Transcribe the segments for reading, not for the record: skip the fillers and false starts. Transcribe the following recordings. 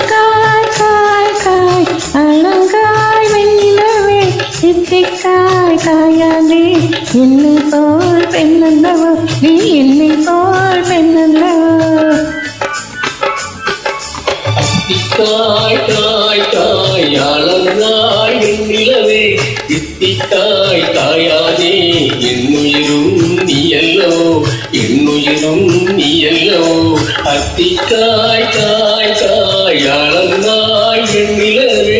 அத்திக்காய் காய் காய் அழகாய் வெண்ணிலவே இத்திக்காய் காயாதே என்னை போல் பெண்ணல்லவோ நீ என்னை போல் பெண்ணல்லவோ இத்திக்காய் காய் காய் அழகாய் வெண்ணிலவே இத்திக்காய் காயாதே என்னுயிரும் நீயல்லோ என்னுயிரும் நீயல்லோ அத்திக்காய் காய் காய் அழகாய் வெண்ணிலவே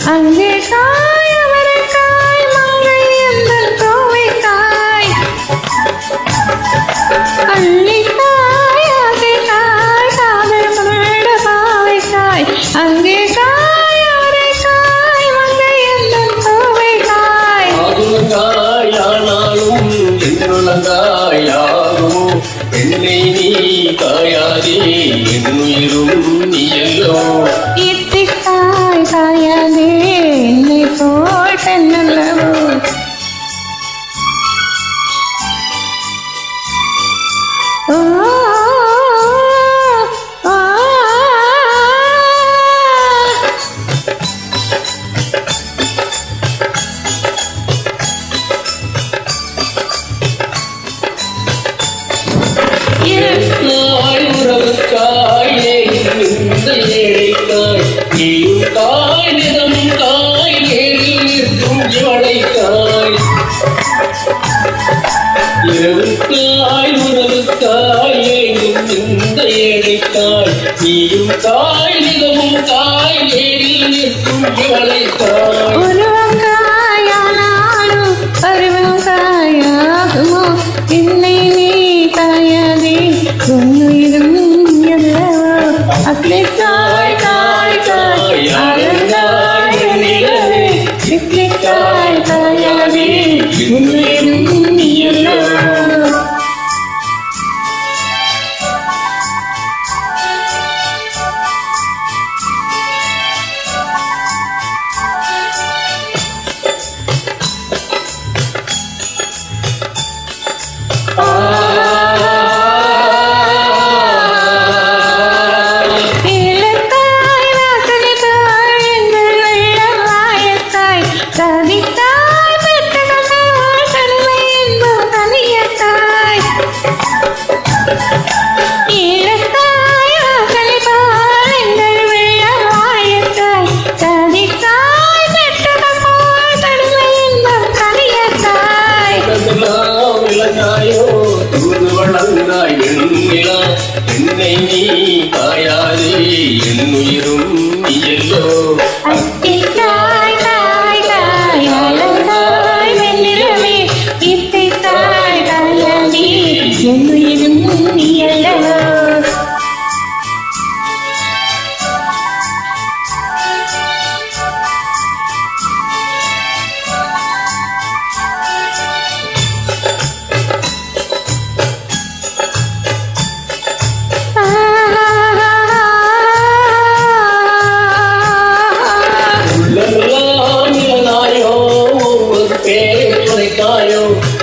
அங்கே காய் அவரைக்காய் மங்கை எந்தன் கோவைக்காய் அள்ளிக்காய் அங்கே காய் காதல் கொண்ட பாவைக்காய் அங்கே காய் அவரைக்காய் மங்கை எந்தன் கோவைக்காய் ஆகுங்காய் ஆனாலும் என்னுலங்காய் ஆகுமோ என்னை நீ காயாதே என்னுயிரும் நீயல்லோ இத்திக்காய் காயாதே என்னை போல் பெண்ணல்லவோ ஓ உறவுக்காய் இந்த ஏழைக்காய் நீயும் காய் நிதமும் காய் நேரில் நிற்கும் இவளைக்காய் இரவுக்காய் உறவுக்காய் இந்த ஏழைக்காய் நீயும் காய் நிதமும் காய் நேரில் நிற்கும் இவளைக்காய் உருவங்காயானாலும் பருவங்காயாகுமோ என்னை நீ காயாதே உன்னுயிரும் எல்லவோ அக்கிக்காய் காய் காய் அழகாய் வெண்ணிலவே இத்திக்காய் காயாதே உன்னுயிரும் எல்லவோ என்னை நீ காயாதே என்னுயிரும் நீயல்லோ அத்திக்காய் காய் காய் அழகாய் வெண்ணிலவே இத்திக்காய் காயாதே என்னுயிரும் நீயல்லவோ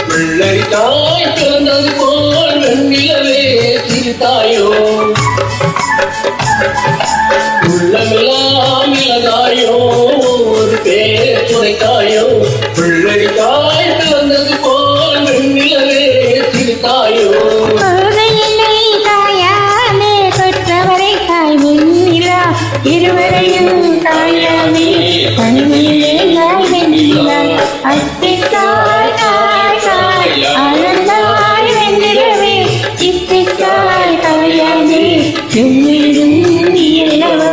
வெள்ளரிக்காய் பிறந்தது போல் வெண்ணிலவே சிரித்தாயோ உள்ளமெல்லாம் இளதாயோ ஒரு பேர் துணைத்தாயோ வெள்ளரிக்காய் பிறந்தது போல் வெண்ணிலவே சிரித்தாயோ இருவரையும் காயாதே தனிமையிலே நாய் வெண்ணிலா அத்திக்காய் காய் காய் அழகாய் வெண்ணிலவே இத்திக்காய் காயாதே என்னுயிரும் நீயல்லவோ